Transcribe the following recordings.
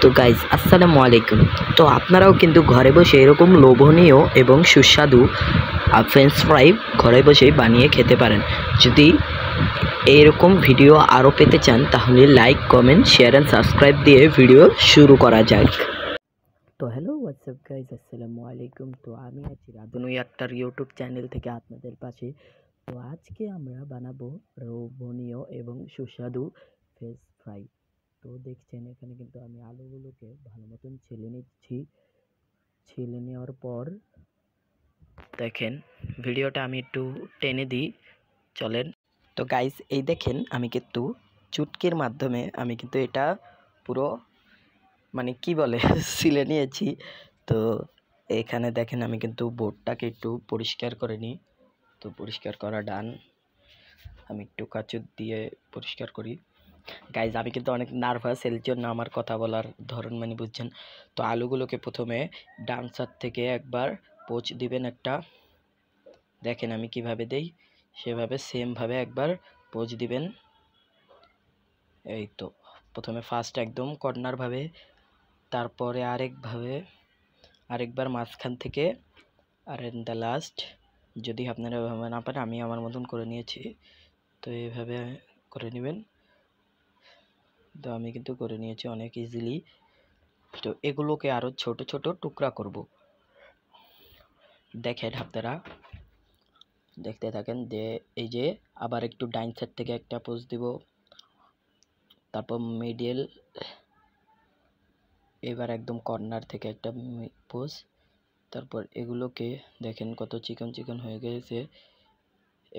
তো গাইজ আসসালামু আলাইকুম। তো আপনারাও কিন্তু ঘরে বসে এরকম লোভনীয় এবং সুস্বাদু ফ্রেঞ্চ ফ্রাই ঘরে বসেই বানিয়ে খেতে পারেন। যদি এরকম ভিডিও আরও পেতে চান তাহলে like, comment, share and subscribe দিয়ে ভিডিও শুরু করা যাক। তো হ্যালো হোয়াটসঅ্যাপ গাইজ, আসসালামু আলাইকুম। তো আমি আছি রাধুনু আক্তার ইউটিউব চ্যানেল থেকে আপনাদের পাশে। তো আজকে আমরা বানাবো লোভনীয় এবং সুস্বাদু ফ্রেঞ্চ ফ্রাই। তো দেখছেন এখানে কিন্তু আমি আলুগুলোকে ভালো মতন ছেলে নিচ্ছি। ছেলে নেওয়ার পর দেখেন ভিডিওটা আমি একটু টেনে দিই, চলেন। তো গাইস এই দেখেন আমি কিন্তু চুটকির মাধ্যমে আমি কিন্তু এটা পুরো কি বলে ছিলে নিয়েছি। তো এখানে দেখেন আমি কিন্তু বোর্ডটাকে একটু পরিষ্কার করে নিই। তো পরিষ্কার করা ডান, আমি একটু কাঁচুর দিয়ে পরিষ্কার করি। গাইজ আমি কিন্তু অনেক নার্ভাস, এর জন্য আমার কথা বলার ধরন বুঝছেন। তো আলুগুলোকে প্রথমে ডান সাইড থেকে একবার পোচ দিবেন একটা, দেখেন আমি কিভাবে দেই সেভাবে সেমভাবে একবার পোচ দিবেন। এই তো প্রথমে ফার্স্ট একদম কর্নার ভাবে, তারপরে আরেকবার মাঝখান থেকে, আর ইন দ্য লাস্ট। যদি আপনারা এভাবে না পারেন, আমি আমার মতন করে নিয়েছি, তো এইভাবে করে নেবেন। তো আমি কিন্তু করে নিয়েছি অনেক ইজিলি। তো এগুলোকে আরো ছোট ছোট টুকরা করব। দেখেন আপনারা দেখতে থাকেন। এই যে আবার একটু ডাইন সাইড থেকে একটা পোজ দিব, তারপর মিডল, এবার একদম কর্নার থেকে একটা পোজ। তারপর এগুলোকে দেখেন কত চিকন চিকন হয়ে গেছে।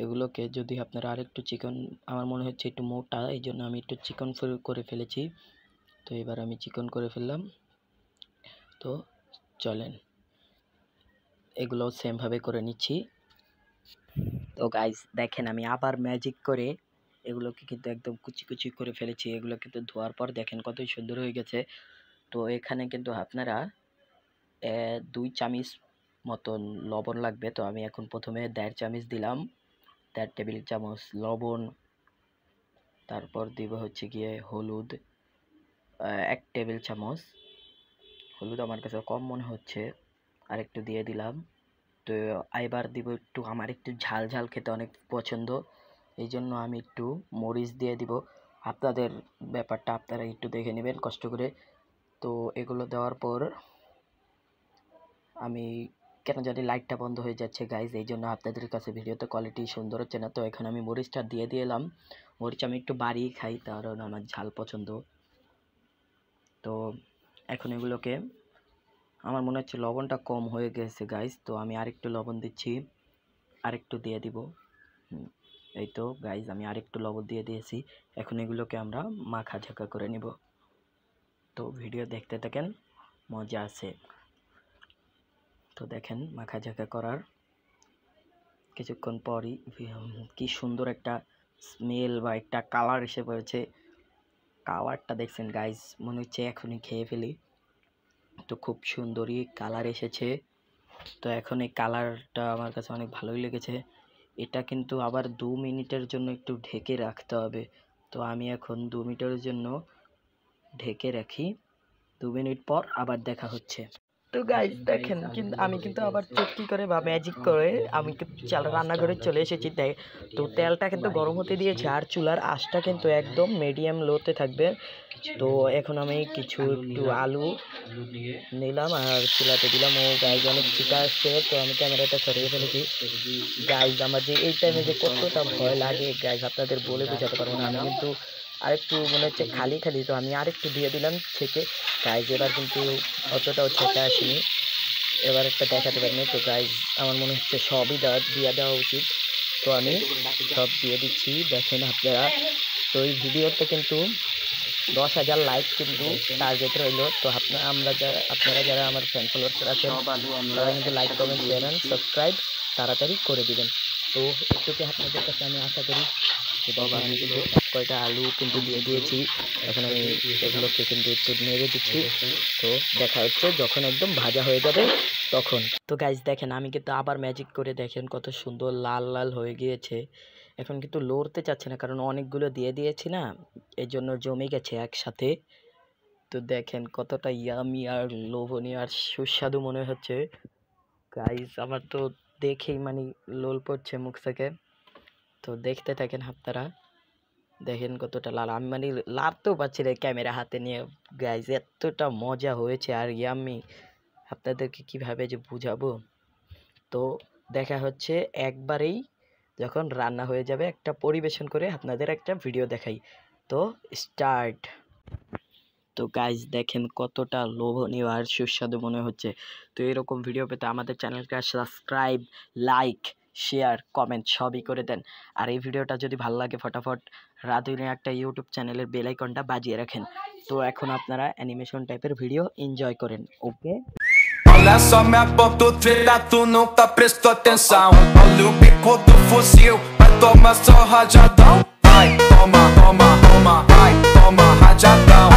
এগুলোকে যদি আপনারা আরেকটু চিকন, আমার মনে হচ্ছে একটু মোটা, এই জন্য আমি একটু চিকন করে ফেলেছি। তো এবার আমি চিকন করে ফেললাম। তো চলেন এগুলো সেম ভাবে করে নিচ্ছি। তো গাইস দেখেন আমি আবার ম্যাজিক করে এগুলোকে কিন্তু একদম কুচি কুচি করে ফেলেছি। এগুলো কিন্তু ধোয়ার পর দেখেন কতই সুন্দর হয়ে গেছে। তো এখানে কিন্তু আপনারা 2 চামচ মতন লবণ লাগবে। তো আমি এখন প্রথমে 1.5 চামচ দিলাম, 1.5 টেবিল চামচ লবণ। তারপর দিব হচ্ছে গিয়ে হলুদ, 1 টেবিল চামচ হলুদ, আমার কাছে কম মনে হচ্ছে, আর একটু দিয়ে দিলাম। তো এবার দিব একটু, আমার একটু ঝাল ঝাল খেতে অনেক পছন্দ, এই জন্য আমি একটু মরিচ দিয়ে দিব। আপনাদের ব্যাপারটা আপনারা একটু দেখে নেবেন কষ্ট করে। তো এগুলো দেওয়ার পর আমি কেন জানি লাইটটা বন্ধ হয়ে যাচ্ছে গাইজ, এই জন্য আপনাদের কাছে ভিডিওতে কোয়ালিটি সুন্দর হচ্ছে না। তো এখন আমি মরিচটা দিয়ে দিলাম। মরিচ আমি একটু বাড়িয়ে খাই, কারণ আমার ঝাল পছন্দ। তো এখন এগুলোকে, আমার মনে হচ্ছে লবণটা কম হয়ে গেছে গাইজ, তো আমি আরেকটু লবণ দিচ্ছি, আরেকটু দিয়ে দিব। এই তো গাইজ আমি আরেকটু লবণ দিয়ে দিয়েছি। এখন এগুলোকে আমরা মাখা ঝাঁকা করে নিব। তো ভিডিও দেখতে থাকেন, মজা আছে। তো দেখেন মাখা ঝাঁকা করার কিছুক্ষণ পরই কি সুন্দর একটা স্মেল বা একটা কালার এসে পড়েছে। কালারটা দেখছেন গাইজ, মনে হচ্ছে এখনই খেয়ে ফেলি। তো খুব সুন্দরই কালার এসেছে। তো এখন এই কালারটা আমার কাছে অনেক ভালোই লেগেছে। এটা কিন্তু আবার 2 মিনিটের জন্য একটু ঢেকে রাখতে হবে। তো আমি এখন 2 মিনিটের জন্য ঢেকে রাখি। 2 মিনিট পর আবার দেখা হচ্ছে। তো গাইস দেখেন আমি কিন্তু আবার চটকি করে বা ম্যাজিক করে আমি রান্নাঘরে চলে এসেছি। তো তেলটা কিন্তু গরম হতে দিয়েছি, আর চুলার আঁচটা কিন্তু একদম মিডিয়াম লোতে থাকবে। তো এখন আমি একটু আলু নিলাম আর চুলাতে দিলাম। ও গাইজ অনেক চিকা আসছে, তো আমি ক্যামেরাটা সরিয়ে ফেলেছি। গাইজ আমার যে এই টাইমে যে কতটা ভয় লাগে গাইজ আপনাদের বলে বোঝাতে পারবো না। আমি কিন্তু আরেকটু মনে হচ্ছে খালি খালি, তো আমি আরেকটু দিয়ে দিলাম ছেঁকে। গাইজ এবার কিন্তু অতটাও ছেঁকে আসেনি, এবার একটা দেখাতে পারিনি। তো গাইজ আমার মনে হচ্ছে সবই দিয়ে দেওয়া উচিত। তো আমি সব দিয়ে দিচ্ছি, দেখেন আপনারা। তো এই ভিডিওতে কিন্তু 10,000 লাইক কিন্তু টার্গেট রইল। তো আপনারা যারা আমার ফ্যান ফলোয়ার্স আছেন তারা কিন্তু like, comment, share and subscribe তাড়াতাড়ি করে দিবেন। তো একটুকে আপনাদের কাছে আমি আশা করি। এবং আমি কিন্তু কয়টা আলু কিন্তু দিয়ে দিয়েছি, এখন আমি এগুলোকে কিন্তু একটু নেড়ে দিচ্ছি। তো দেখা হচ্ছে যখন একদম ভাজা হয়ে যাবে তখন। তো গাইজ দেখেন আমি কিন্তু আবার ম্যাজিক করে, দেখেন কত সুন্দর লাল লাল হয়ে গিয়েছে। এখন কিন্তু লড়তে চাচ্ছে না, কারণ অনেকগুলো দিয়ে দিয়েছি না, এই জন্য জমে গেছে একসাথে। তো দেখেন কতটা ইয়ামি আর লোভনীয় আর সুস্বাদু মনে হচ্ছে গাইস। আমার তো দেখেই মানে লোল পড়ছে মুখ থেকে। তো দেখতে থাকেন আপনারা, দেখেন কতটা লাল। আমি মানে লাড়তেও পারছি না ক্যামেরা হাতে নিয়ে গাইস, এতটা মজা হয়েছে আর ইয়ামি, আপনাদেরকে কিভাবে যে বুঝাবো। তো দেখা হচ্ছে একবারেই যখন রান্না হয়ে যাবে, একটা পরিবেশন করে আপনাদের একটা ভিডিও দেখাই। তো স্টার্ট। তো গাইজ দেখেন কতটা লোভনীয় আর সুস্বাদু মনে হচ্ছে। তো এরকম ভিডিও পেতে আমাদের চ্যানেলকে সাবস্ক্রাইব, লাইক, শেয়ার, কমেন্ট সবই করে দেন। আর এই ভিডিওটা যদি ভালো লাগে ফটাফট রাধুনি একটা ইউটিউব চ্যানেলের বেল আইকনটা বাজিয়ে রাখেন। তো এখন আপনারা অ্যানিমেশন টাইপের ভিডিও এনজয় করেন। ওকে, olha só minha ponta treta, tu nunca prestou atenção. Olha o bico do fuzil, vai tomar só rajadão. Vai, toma, toma, toma, vai, toma rajadão.